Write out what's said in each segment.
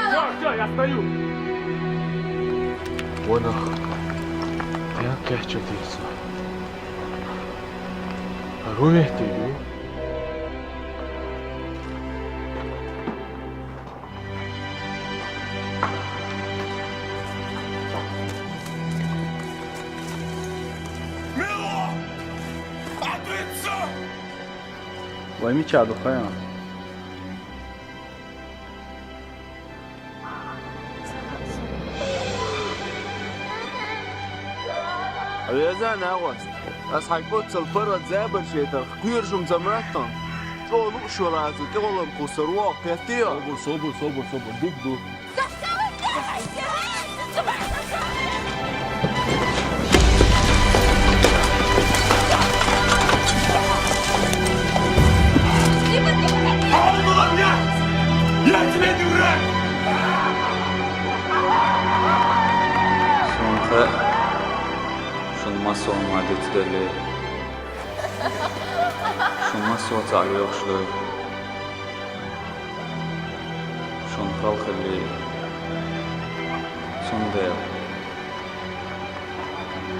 Все, я стою. Вона яке чудесо. Руми ти. Мило! Ответься! Vai michado, Rayan. Avezan awas. As haykot salfara zabar şeytan. Kuyurjum zamratan. Çoğulu şurazı kıvalım kusarwa qatiya. Собор, дик-ду. Алла, блядь! Я тебя не враг! Sonuçta şunması olmadı tüdeli. Şunması o تعالوا يخشلوا. شون خلق اللي شون دير.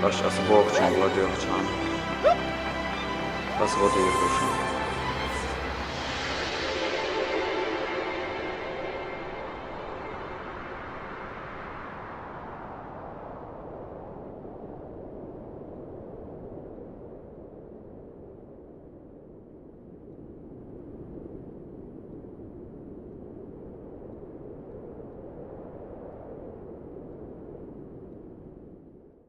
باش أسبوع شون غادي يخشان. بس غادي يخشان.